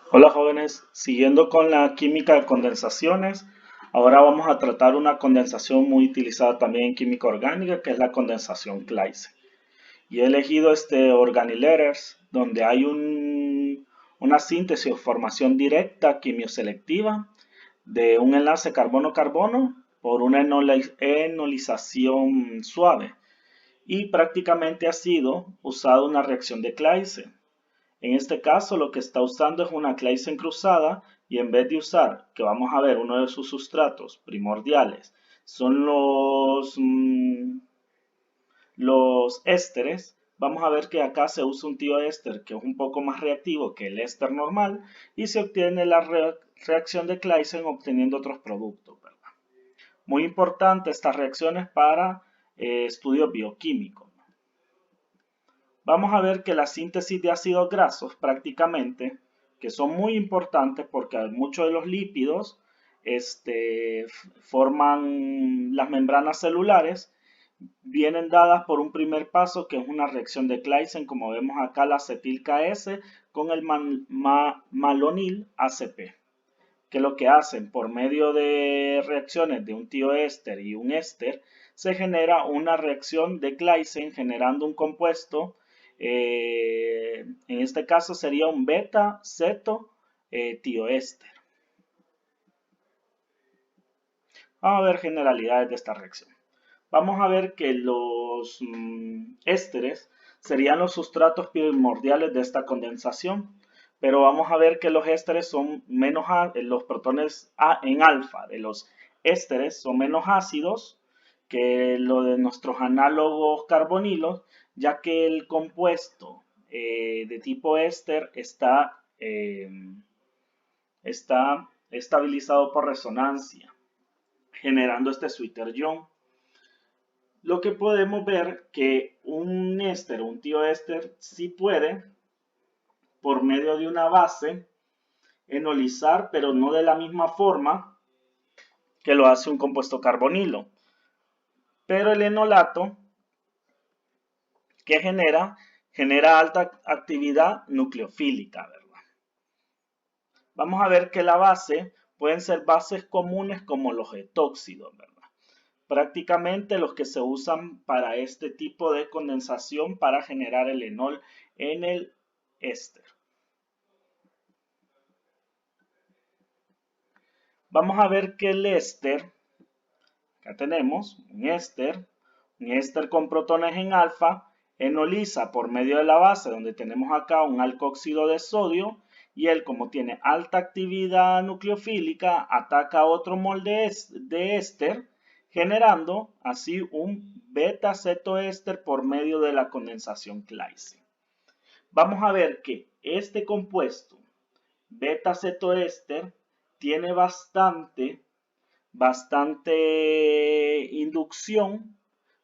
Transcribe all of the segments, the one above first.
Hola jóvenes, siguiendo con la química de condensaciones, ahora vamos a tratar una condensación muy utilizada también en química orgánica, que es la condensación Claisen. Y he elegido este Organiletters, donde hay una síntesis o formación directa quimioselectiva de un enlace carbono-carbono por una enolización suave. Y prácticamente ha sido usada una reacción de Claisen. En este caso lo que está usando es una Claisen cruzada y en vez de usar, que vamos a ver, uno de sus sustratos primordiales son los ésteres, vamos a ver que acá se usa un tioéster que es un poco más reactivo que el éster normal y se obtiene la reacción de Claisen obteniendo otros productos, ¿verdad? Muy importante estas reacciones para estudios bioquímicos. Vamos a ver que la síntesis de ácidos grasos prácticamente, que son muy importantes porque muchos de los lípidos forman las membranas celulares, vienen dadas por un primer paso que es una reacción de Claisen, como vemos acá la acetil-KS con el malonil ACP, que lo que hacen por medio de reacciones de un tioéster y un éster, se genera una reacción de Claisen generando un compuesto, en este caso sería un beta-ceto tioéster. Vamos a ver generalidades de esta reacción. Vamos a ver que los ésteres serían los sustratos primordiales de esta condensación, pero vamos a ver que los ésteres son menos, los protones en alfa de los ésteres son menos ácidos que lo de nuestros análogos carbonilos, ya que el compuesto de tipo éster está estabilizado por resonancia, generando este Switzer-Young. Lo que podemos ver que un éster, un tioéster, sí puede, por medio de una base, enolizar, pero no de la misma forma que lo hace un compuesto carbonilo. Pero el enolato que genera alta actividad nucleofílica, ¿verdad? Vamos a ver que la base pueden ser bases comunes como los etóxidos, ¿verdad? Prácticamente los que se usan para este tipo de condensación para generar el enol en el éster. Vamos a ver que el éster, acá tenemos un éster con protones en alfa, enoliza por medio de la base, donde tenemos acá un alcoxído de sodio, y él, como tiene alta actividad nucleofílica, ataca a otro molde de éster, generando así un beta-cetoéster por medio de la condensación Claisen. Vamos a ver que este compuesto beta-cetoéster tiene bastante inducción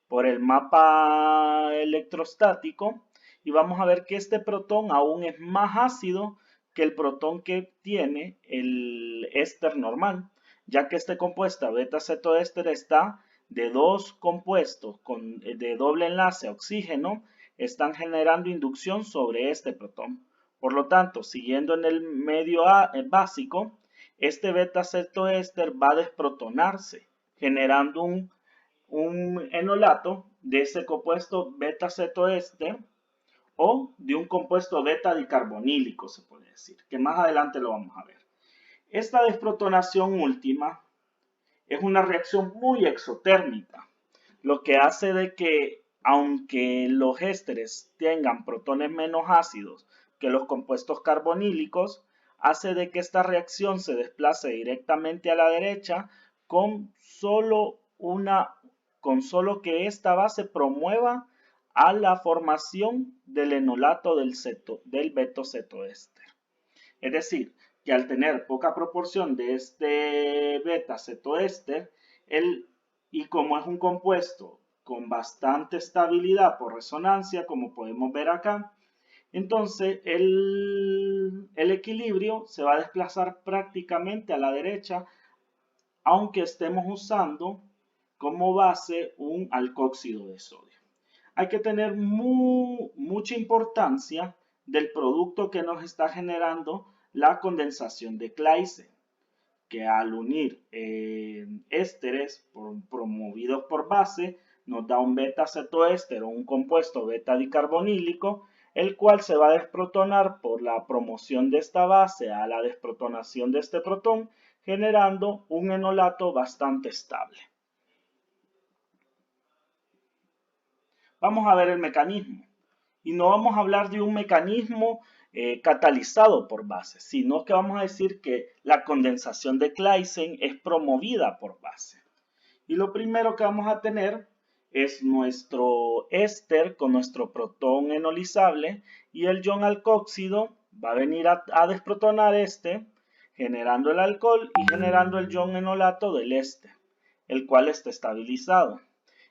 por el mapa electrostático y vamos a ver que este protón aún es más ácido que el protón que tiene el éster normal, ya que este compuesto beta-cetoéster está de dos compuestos de doble enlace a oxígeno, están generando inducción sobre este protón. Por lo tanto, siguiendo en el medio básico, este beta-cetoéster va a desprotonarse, generando un enolato de ese compuesto beta-cetoéster o de un compuesto beta-dicarbonílico, se puede decir, que más adelante lo vamos a ver. Esta desprotonación última es una reacción muy exotérmica, lo que hace de que, aunque los ésteres tengan protones menos ácidos que los compuestos carbonílicos, hace de que esta reacción se desplace directamente a la derecha con solo que esta base promueva a la formación del enolato del betacetoéster. Es decir, que al tener poca proporción de este beta-cetoéster, y como es un compuesto con bastante estabilidad por resonancia, como podemos ver acá, entonces el equilibrio se va a desplazar prácticamente a la derecha, aunque estemos usando como base un alcoxído de sodio. Hay que tener mucha importancia del producto que nos está generando la condensación de Claisen, que al unir ésteres promovidos por base nos da un beta-cetoéster o un compuesto beta-dicarbonílico, el cual se va a desprotonar por la promoción de esta base a la desprotonación de este protón, generando un enolato bastante estable. Vamos a ver el mecanismo. Y no vamos a hablar de un mecanismo catalizado por base, sino que vamos a decir que la condensación de Claisen es promovida por base. Y lo primero que vamos a tener es nuestro éster con nuestro protón enolizable, y el ion alcoxído va a venir a desprotonar este, generando el alcohol y generando el ion enolato del éster, el cual está estabilizado.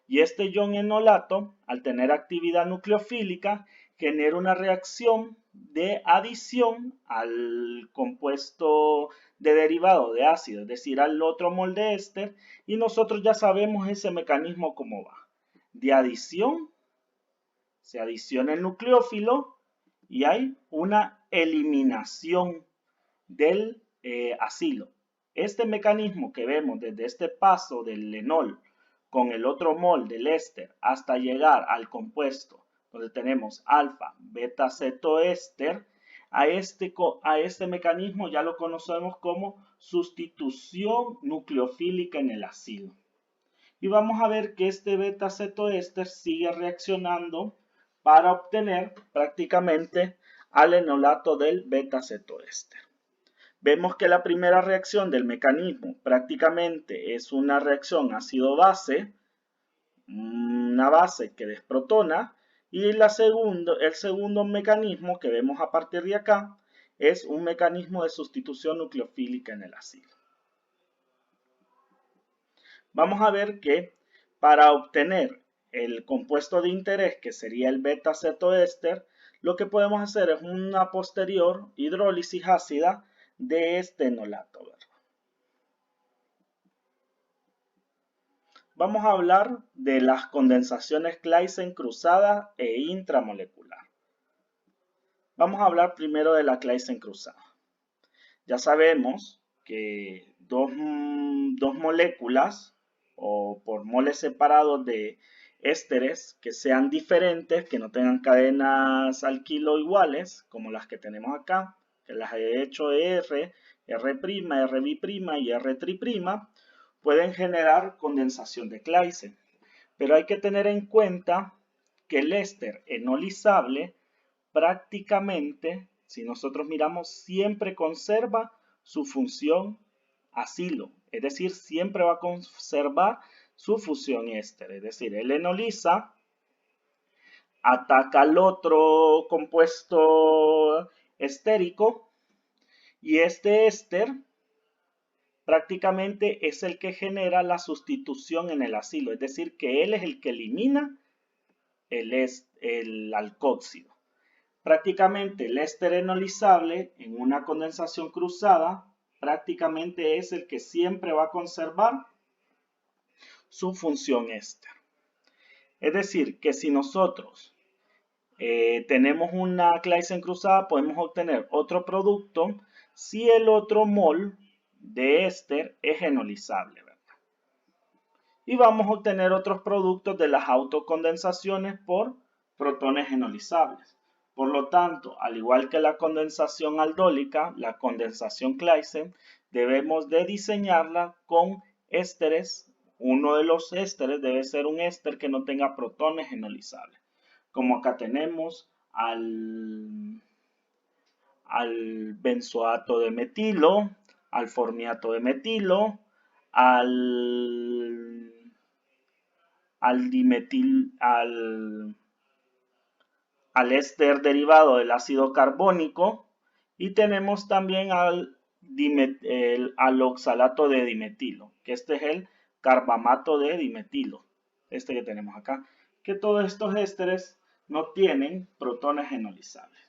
Y este ion enolato, al tener actividad nucleofílica, genera una reacción de adición al compuesto de derivado de ácido, es decir, al otro mol de éster, y nosotros ya sabemos ese mecanismo cómo va. De adición, se adiciona el nucleófilo y hay una eliminación del acilo. Este mecanismo que vemos desde este paso del enol con el otro mol del éster hasta llegar al compuesto donde tenemos alfa, beta, cetoéster, a este mecanismo ya lo conocemos como sustitución nucleofílica en el acilo. Y vamos a ver que este beta cetoéster sigue reaccionando para obtener prácticamente al enolato del beta cetoéster. Vemos que la primera reacción del mecanismo prácticamente es una reacción ácido-base, una base que desprotona, y el segundo mecanismo que vemos a partir de acá es un mecanismo de sustitución nucleofílica en el ácido. Vamos a ver que para obtener el compuesto de interés, que sería el beta cetoéster, lo que podemos hacer es una posterior hidrólisis ácida de este enolato, ¿verdad? Vamos a hablar de las condensaciones Claisen cruzadas e intramolecular. Vamos a hablar primero de la Claisen cruzada. Ya sabemos que dos moléculas o por moles separados de ésteres que sean diferentes, que no tengan cadenas alquilo iguales, como las que tenemos acá, que las he hecho R, R', R'B' y R', pueden generar condensación de Claisen. Pero hay que tener en cuenta que el éster enolizable prácticamente, si nosotros miramos, siempre conserva su función acilo, es decir, siempre va a conservar su fusión éster, es decir, él enoliza, ataca al otro compuesto estérico y este éster prácticamente es el que genera la sustitución en el acilo, es decir, que él es el que elimina el alcoxído. Prácticamente el éster enolizable en una condensación cruzada prácticamente es el que siempre va a conservar su función éster. Es decir, que si nosotros tenemos una Claisen cruzada, podemos obtener otro producto si el otro mol de éster es enolizable, ¿verdad? Y vamos a obtener otros productos de las autocondensaciones por protones enolizables. Por lo tanto, al igual que la condensación aldólica, la condensación Claisen, debemos de diseñarla con ésteres. Uno de los ésteres debe ser un éster que no tenga protones enolizables. Como acá tenemos al benzoato de metilo, al formiato de metilo, al éster derivado del ácido carbónico, y tenemos también al oxalato de dimetilo, que este es el carbamato de dimetilo, este que tenemos acá, que todos estos ésteres no tienen protones enolizables.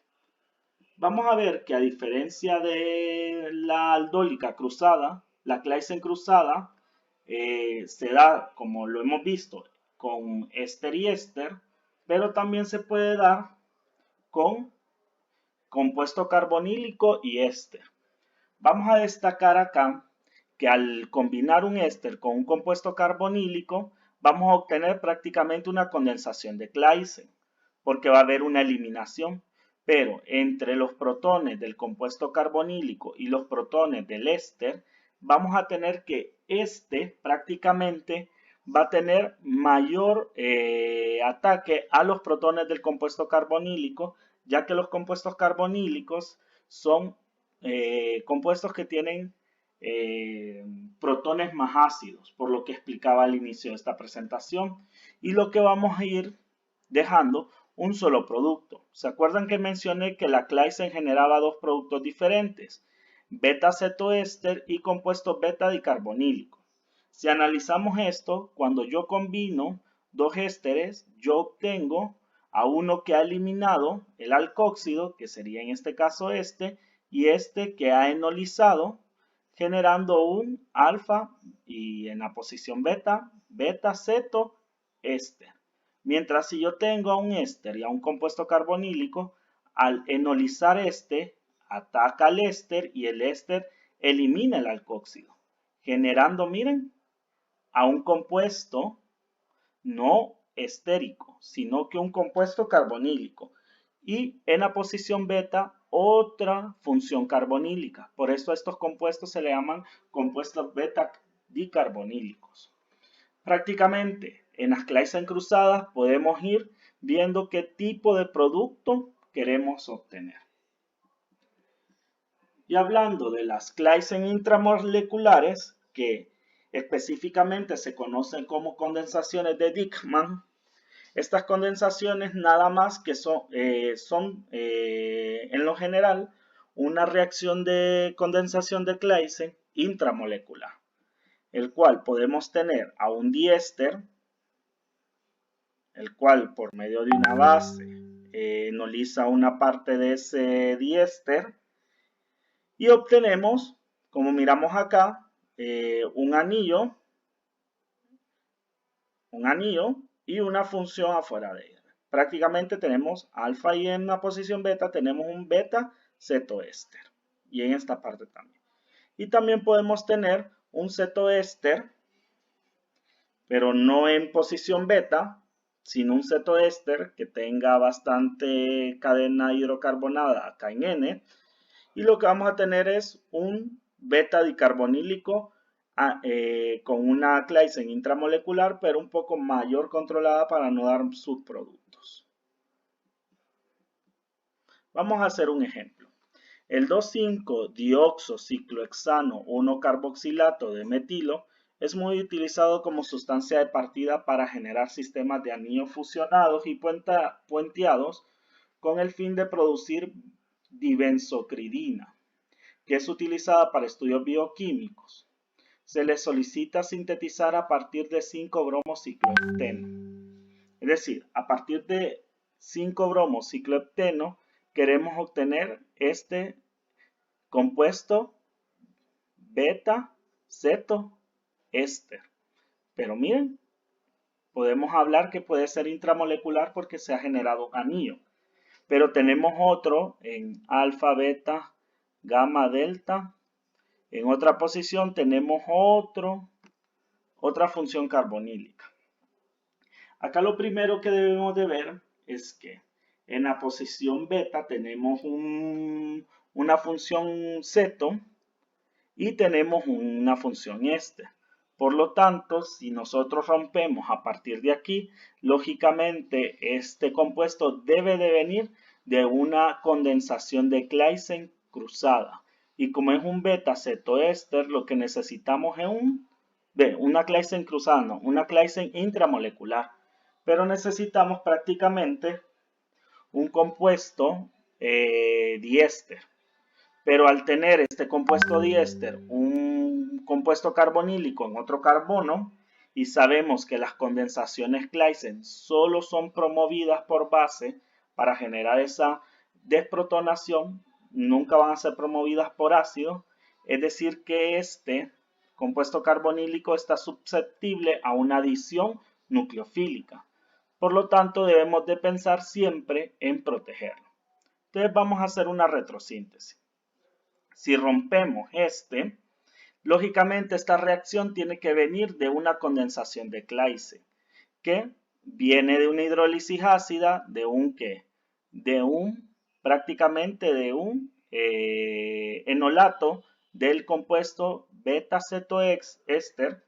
Vamos a ver que a diferencia de la aldólica cruzada, la Claisen cruzada se da, como lo hemos visto, con éster y éster, pero también se puede dar con compuesto carbonílico y éster. Vamos a destacar acá que al combinar un éster con un compuesto carbonílico, vamos a obtener prácticamente una condensación de Claisen, porque va a haber una eliminación. Pero entre los protones del compuesto carbonílico y los protones del éster, vamos a tener que este prácticamente va a tener mayor ataque a los protones del compuesto carbonílico, ya que los compuestos carbonílicos son compuestos que tienen protones más ácidos, por lo que explicaba al inicio de esta presentación, y lo que vamos a ir dejando un solo producto. ¿Se acuerdan que mencioné que la Claisen generaba dos productos diferentes? Beta-cetoéster y compuesto beta-dicarbonílico. Si analizamos esto, cuando yo combino dos ésteres, yo obtengo a uno que ha eliminado el alcóxido, que sería en este caso este, y este que ha enolizado, generando un alfa y en la posición beta, beta-cetoéster. Mientras si yo tengo a un éster y a un compuesto carbonílico, al enolizar este, ataca al éster y el éster elimina el alcóxido, generando, miren, a un compuesto no estérico, sino que un compuesto carbonílico. Y en la posición beta, otra función carbonílica. Por eso a estos compuestos se le llaman compuestos beta dicarbonílicos. Prácticamente en las Claisen cruzadas podemos ir viendo qué tipo de producto queremos obtener. Y hablando de las Claisen intramoleculares, que específicamente se conocen como condensaciones de Dieckmann, estas condensaciones nada más que son en lo general una reacción de condensación de Claisen intramolecular, el cual podemos tener a un diéster, el cual por medio de una base enoliza una parte de ese diéster y obtenemos, como miramos acá, un anillo y una función afuera de ella. Prácticamente tenemos alfa y en la posición beta tenemos un beta-cetoéster y en esta parte también. Y también podemos tener un cetoéster, pero no en posición beta, sino un cetoéster que tenga bastante cadena hidrocarbonada acá en N. Y lo que vamos a tener es un beta dicarbonílico con una Claisen intramolecular, pero un poco mayor controlada para no dar subproductos. Vamos a hacer un ejemplo. El 2,5-dioxociclohexano 1-carboxilato de metilo es muy utilizado como sustancia de partida para generar sistemas de anillos fusionados y puenteados con el fin de producir dibenzocridina, que es utilizada para estudios bioquímicos. Se le solicita sintetizar a partir de 5-bromociclohepteno. Es decir, a partir de 5-bromociclohepteno queremos obtener este compuesto beta-cetoéster. Pero miren, podemos hablar que puede ser intramolecular porque se ha generado un anillo. Pero tenemos otro en alfa, beta, gamma, delta. En otra posición tenemos otra función carbonílica. Acá lo primero que debemos de ver es que en la posición beta tenemos una función ceto y tenemos una función éster. Por lo tanto, si nosotros rompemos a partir de aquí, lógicamente este compuesto debe de venir de una condensación de Claisen cruzada. Y como es un beta-cetoéster, lo que necesitamos es una Claisen cruzada, no, una Claisen intramolecular. Pero necesitamos prácticamente un compuesto diéster. Pero al tener este compuesto diéster, un compuesto carbonílico en otro carbono, y sabemos que las condensaciones Claisen solo son promovidas por base para generar esa desprotonación, nunca van a ser promovidas por ácido, es decir que este compuesto carbonílico está susceptible a una adición nucleofílica. Por lo tanto, debemos de pensar siempre en protegerlo. Entonces vamos a hacer una retrosíntesis. Si rompemos lógicamente esta reacción tiene que venir de una condensación de Claisen, que viene de una hidrólisis ácida, prácticamente de un enolato del compuesto beta-cetoéster.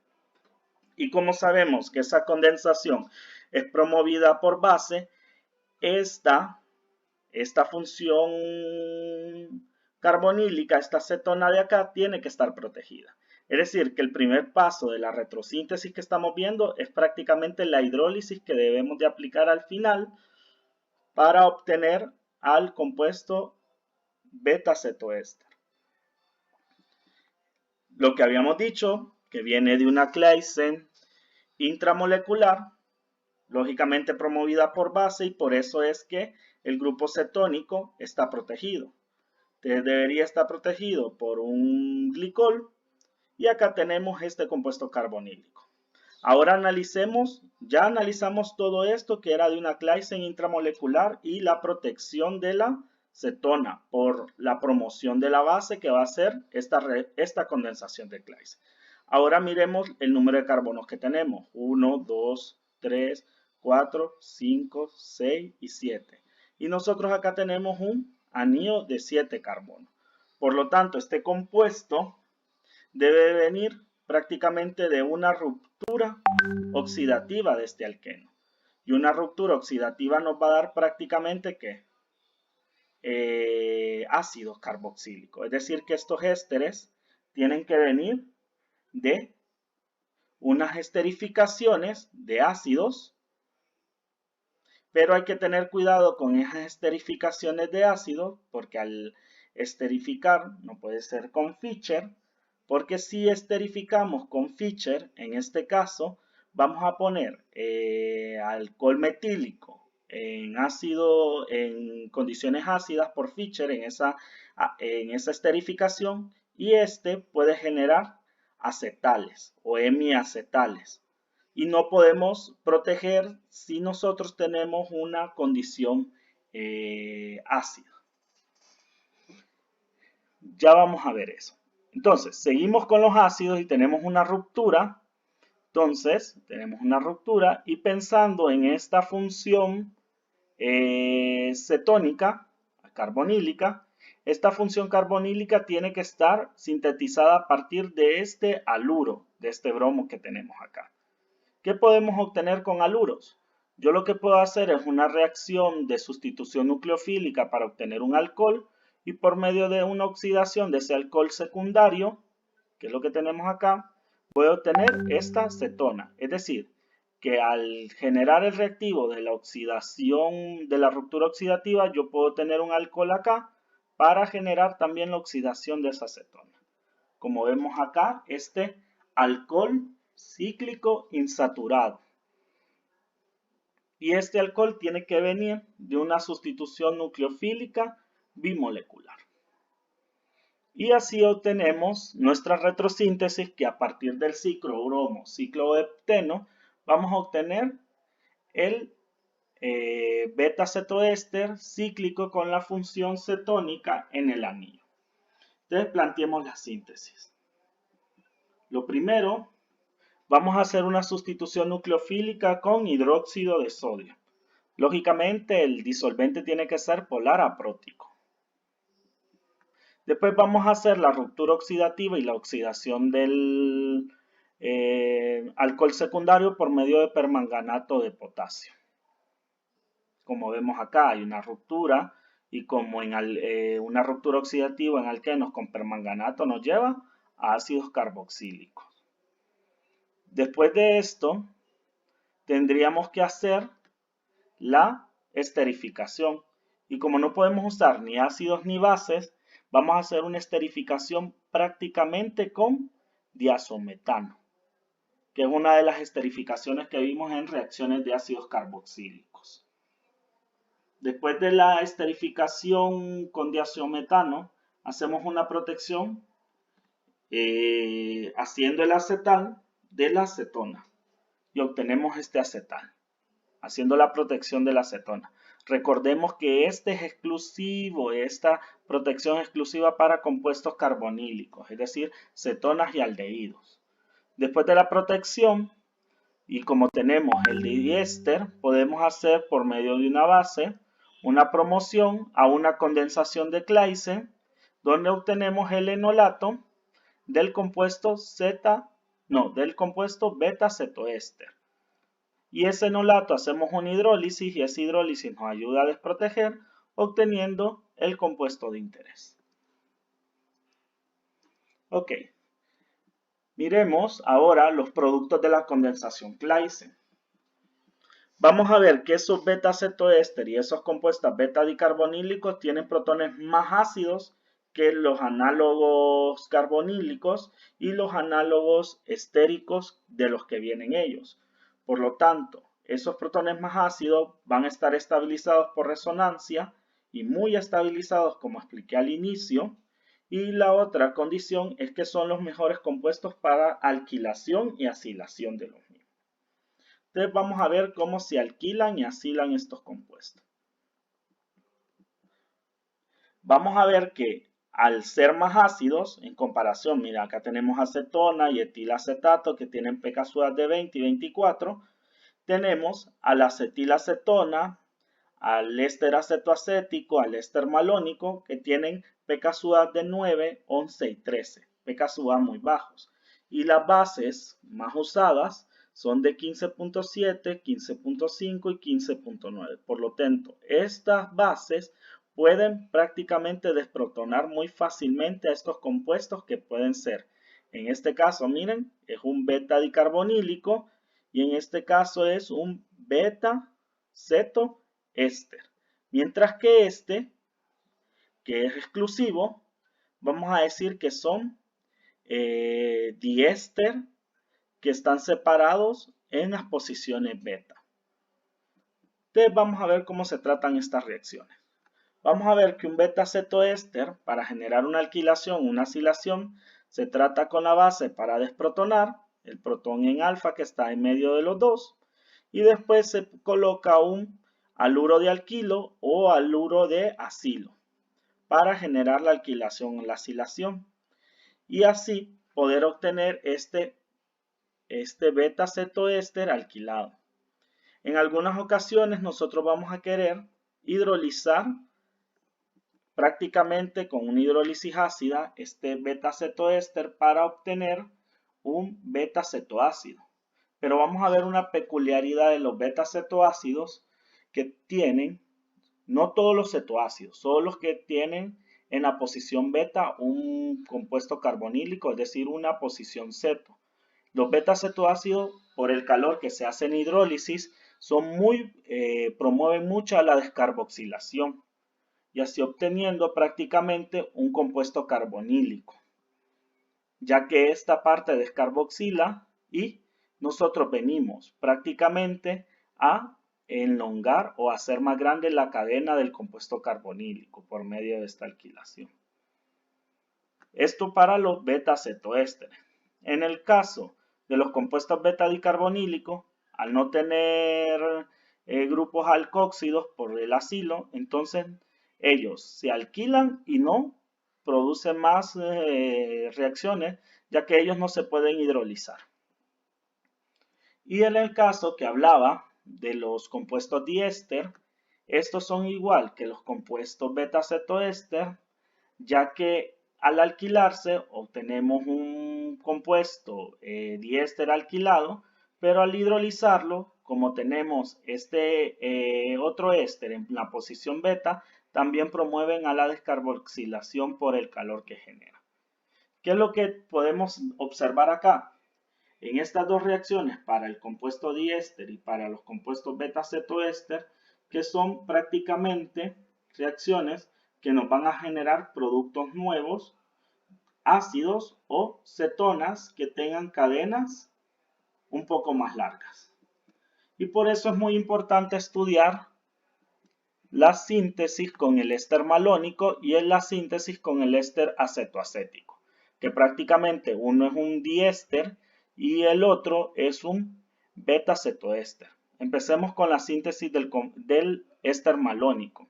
Y como sabemos que esa condensación es promovida por base, esta función carbonílica, esta cetona de acá, tiene que estar protegida. Es decir, que el primer paso de la retrosíntesis que estamos viendo es prácticamente la hidrólisis que debemos de aplicar al final para obtener al compuesto beta-cetoéster. Lo que habíamos dicho, que viene de una Claisen intramolecular, lógicamente promovida por base, y por eso es que el grupo cetónico está protegido. Entonces debería estar protegido por un glicol, y acá tenemos este compuesto carbonílico. Ahora ya analizamos todo esto que era de una Claisen intramolecular y la protección de la cetona por la promoción de la base que va a ser esta condensación de Claisen. Ahora miremos el número de carbonos que tenemos. 1, 2, 3, 4, 5, 6 y 7. Y nosotros acá tenemos un anillo de 7 carbonos. Por lo tanto, este compuesto debe venir prácticamente de una ruptura oxidativa de este alqueno. Y una ruptura oxidativa nos va a dar prácticamente ¿qué? Ácido carboxílico. Es decir, que estos ésteres tienen que venir de unas esterificaciones de ácidos, pero hay que tener cuidado con esas esterificaciones de ácido, porque al esterificar no puede ser con Fischer, porque si esterificamos con Fischer, en este caso, vamos a poner alcohol metílico en condiciones ácidas por Fischer en esa esterificación, y este puede generar acetales o hemiacetales. Y no podemos proteger si nosotros tenemos una condición ácida. Ya vamos a ver eso. Entonces, seguimos con los ácidos y tenemos una ruptura. Entonces, tenemos una ruptura y pensando en esta función cetónica, carbonílica, esta función carbonílica tiene que estar sintetizada a partir de este haluro, de este bromo que tenemos acá. ¿Qué podemos obtener con haluros? Yo lo que puedo hacer es una reacción de sustitución nucleofílica para obtener un alcohol, y por medio de una oxidación de ese alcohol secundario, que es lo que tenemos acá, voy a obtener esta cetona. Es decir, que al generar el reactivo de la oxidación, de la ruptura oxidativa, yo puedo tener un alcohol acá para generar también la oxidación de esa cetona. Como vemos acá, este alcohol cíclico insaturado. Y este alcohol tiene que venir de una sustitución nucleofílica bimolecular. Y así obtenemos nuestra retrosíntesis, que a partir del ciclo bromo-ciclohepteno vamos a obtener el beta-cetoéster cíclico con la función cetónica en el anillo. Entonces planteemos la síntesis. Lo primero, vamos a hacer una sustitución nucleofílica con hidróxido de sodio. Lógicamente el disolvente tiene que ser polar aprótico. Después vamos a hacer la ruptura oxidativa y la oxidación del alcohol secundario por medio de permanganato de potasio. Como vemos acá hay una ruptura, y como una ruptura oxidativa en alquenos con permanganato nos lleva a ácidos carboxílicos. Después de esto tendríamos que hacer la esterificación, y como no podemos usar ni ácidos ni bases, vamos a hacer una esterificación prácticamente con diazometano, que es una de las esterificaciones que vimos en reacciones de ácidos carboxílicos. Después de la esterificación con diazometano, hacemos una protección haciendo el acetal de la acetona y obtenemos este acetal, haciendo la protección de la acetona. Recordemos que este es exclusivo, esta protección es exclusiva para compuestos carbonílicos, es decir, cetonas y aldehídos. Después de la protección, y como tenemos el diéster, podemos hacer por medio de una base una promoción a una condensación de Claisen, donde obtenemos el enolato del compuesto beta-cetoéster. Y ese enolato hacemos una hidrólisis y esa hidrólisis nos ayuda a desproteger, obteniendo el compuesto de interés. Ok. Miremos ahora los productos de la condensación Claisen. Vamos a ver que esos beta-cetoéster y esos compuestos beta-dicarbonílicos tienen protones más ácidos que los análogos carbonílicos y los análogos estéricos de los que vienen ellos. Por lo tanto, esos protones más ácidos van a estar estabilizados por resonancia y muy estabilizados, como expliqué al inicio. Y la otra condición es que son los mejores compuestos para alquilación y asilación de los mismos. Entonces vamos a ver cómo se alquilan y asilan estos compuestos. Vamos a ver que al ser más ácidos, en comparación, mira, acá tenemos acetona y etilacetato que tienen pKa de 20 y 24. Tenemos a la acetilacetona, al éster acetoacético, al éster malónico, que tienen pKa de 9, 11 y 13, pKa muy bajos. Y las bases más usadas son de 15.7, 15.5 y 15.9. Por lo tanto, estas bases pueden prácticamente desprotonar muy fácilmente a estos compuestos que pueden ser, en este caso, miren, es un beta-dicarbonílico y en este caso es un beta-cetoéster. Mientras que este, que es exclusivo, vamos a decir que son diéster que están separados en las posiciones beta. Entonces vamos a ver cómo se tratan estas reacciones. Vamos a ver que un beta-cetoéster, para generar una alquilación, una asilación, se trata con la base para desprotonar, el protón en alfa que está en medio de los dos, y después se coloca un haluro de alquilo o haluro de acilo para generar la alquilación o la asilación. Y así poder obtener este beta-cetoéster alquilado. En algunas ocasiones nosotros vamos a querer hidrolizar prácticamente con una hidrólisis ácida este beta-cetoéster para obtener un beta-cetoácido. Pero vamos a ver una peculiaridad de los beta-cetoácidos que tienen, no todos los cetoácidos, solo los que tienen en la posición beta un compuesto carbonílico, es decir, una posición ceto. Los beta-cetoácidos, por el calor que se hace en hidrólisis, promueven mucho a la descarboxilación y así obteniendo prácticamente un compuesto carbonílico, ya que esta parte descarboxila y nosotros venimos prácticamente a elongar o hacer más grande la cadena del compuesto carbonílico por medio de esta alquilación. Esto para los beta-cetoésteres. En el caso de los compuestos beta-dicarbonílicos, al no tener grupos alcóxidos por el acilo, entonces ellos se alquilan y no producen más reacciones, ya que ellos no se pueden hidrolizar. Y en el caso que hablaba de los compuestos diéster, estos son igual que los compuestos beta-cetoéster, ya que al alquilarse obtenemos un compuesto diéster alquilado, pero al hidrolizarlo, como tenemos este otro éster en la posición beta, también promueven a la descarboxilación por el calor que genera. ¿Qué es lo que podemos observar acá? En estas dos reacciones para el compuesto diéster y para los compuestos beta-cetoéster, que son prácticamente reacciones que nos van a generar productos nuevos, ácidos o cetonas que tengan cadenas un poco más largas. Y por eso es muy importante estudiar la síntesis con el éster malónico y la síntesis con el éster acetoacético, que prácticamente uno es un diéster y el otro es un beta-cetoéster. Empecemos con la síntesis del éster malónico.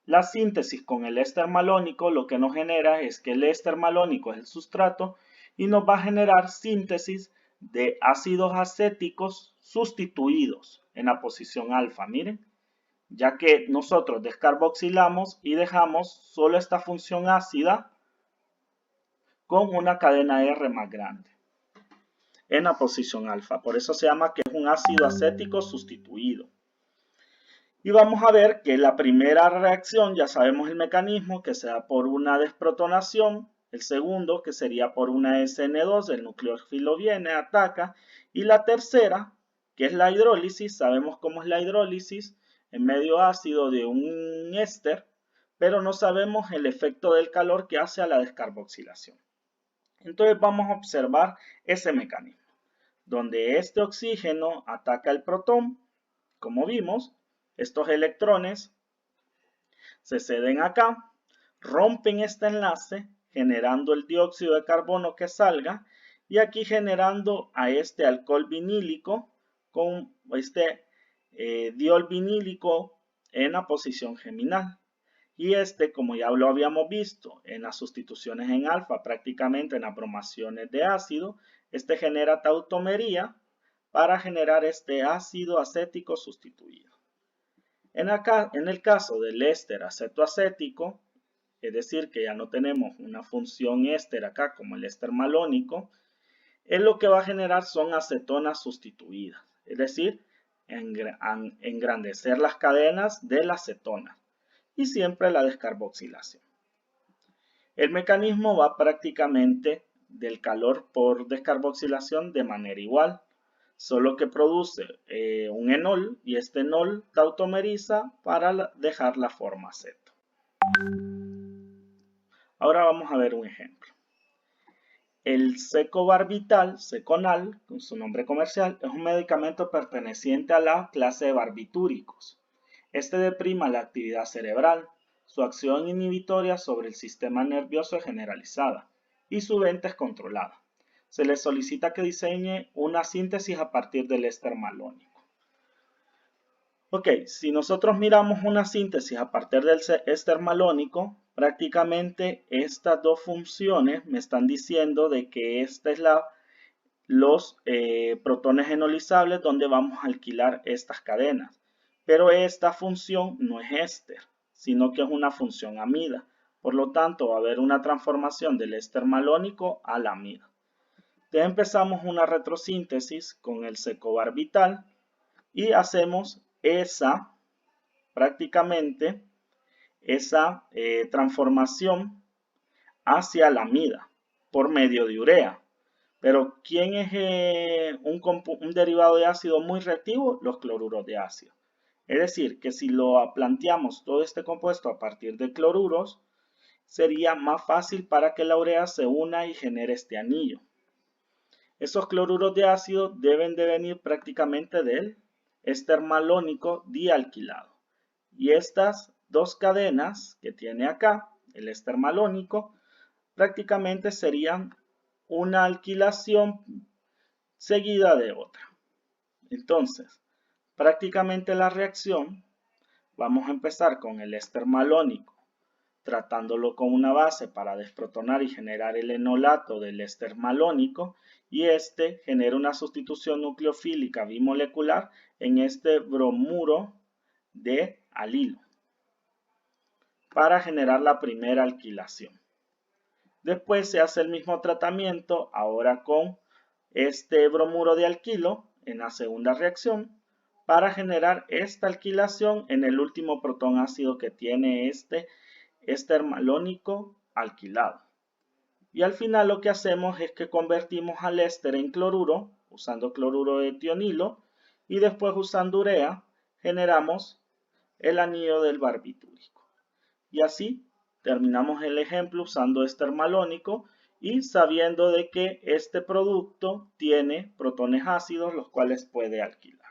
La síntesis con el éster malónico lo que nos genera es que el éster malónico es el sustrato y nos va a generar síntesis de ácidos acéticos sustituidos en la posición alfa. Miren, ya que nosotros descarboxilamos y dejamos solo esta función ácida con una cadena R más grande en la posición alfa. Por eso se llama que es un ácido acético sustituido. Y vamos a ver que la primera reacción, ya sabemos el mecanismo, que se da por una desprotonación. El segundo, que sería por una SN2, el nucleófilo viene, ataca. Y la tercera, que es la hidrólisis, sabemos cómo es la hidrólisis en medio ácido de un éster, pero no sabemos el efecto del calor que hace a la descarboxilación. Entonces vamos a observar ese mecanismo, donde este oxígeno ataca el protón, como vimos. Estos electrones se ceden acá, rompen este enlace, generando el dióxido de carbono que salga, y aquí generando a este alcohol vinílico con este diol vinílico en la posición geminal. Y este, como ya lo habíamos visto en las sustituciones en alfa, prácticamente en las bromaciones de ácido, este genera tautomería para generar este ácido acético sustituido. En el caso del éster acetoacético, es decir, que ya no tenemos una función éster acá como el éster malónico, él lo que va a generar son acetonas sustituidas, es decir, engrandecer las cadenas de las cetonas y siempre la descarboxilación. El mecanismo va prácticamente del calor por descarboxilación de manera igual, solo que produce un enol y este enol tautomeriza para dejar la forma aceto. Ahora vamos a ver un ejemplo. El secobarbital, seconal, con su nombre comercial, es un medicamento perteneciente a la clase de barbitúricos. Este deprima la actividad cerebral, su acción inhibitoria sobre el sistema nervioso es generalizada y su venta es controlada. Se le solicita que diseñe una síntesis a partir del éster malónico. Ok, si nosotros miramos una síntesis a partir del éster malónico, prácticamente estas dos funciones me están diciendo de que esta es los protones enolizables donde vamos a alquilar estas cadenas. Pero esta función no es éster, sino que es una función amida. Por lo tanto, va a haber una transformación del éster malónico a la amida. Entonces empezamos una retrosíntesis con el secobarbital y hacemos prácticamente esa transformación hacia la amida por medio de urea. Pero ¿quién es un derivado de ácido muy reactivo? Los cloruros de ácido. Es decir, que si lo planteamos todo este compuesto a partir de cloruros, sería más fácil para que la urea se una y genere este anillo. Esos cloruros de ácido deben de venir prácticamente del éster malónico dialquilado. Y estas dos cadenas que tiene acá, el éster malónico, prácticamente serían una alquilación seguida de otra. Entonces, prácticamente la reacción, vamos a empezar con el éster malónico, tratándolo con una base para desprotonar y generar el enolato del éster malónico, y este genera una sustitución nucleofílica bimolecular en este bromuro de alilo para generar la primera alquilación. Después se hace el mismo tratamiento ahora con este bromuro de alquilo en la segunda reacción para generar esta alquilación en el último protón ácido que tiene este éster malónico alquilado. Y al final lo que hacemos es que convertimos al éster en cloruro usando cloruro de tionilo y después usando urea generamos el anillo del barbitúrico. Y así terminamos el ejemplo usando éster malónico y sabiendo de que este producto tiene protones ácidos los cuales puede alquilar.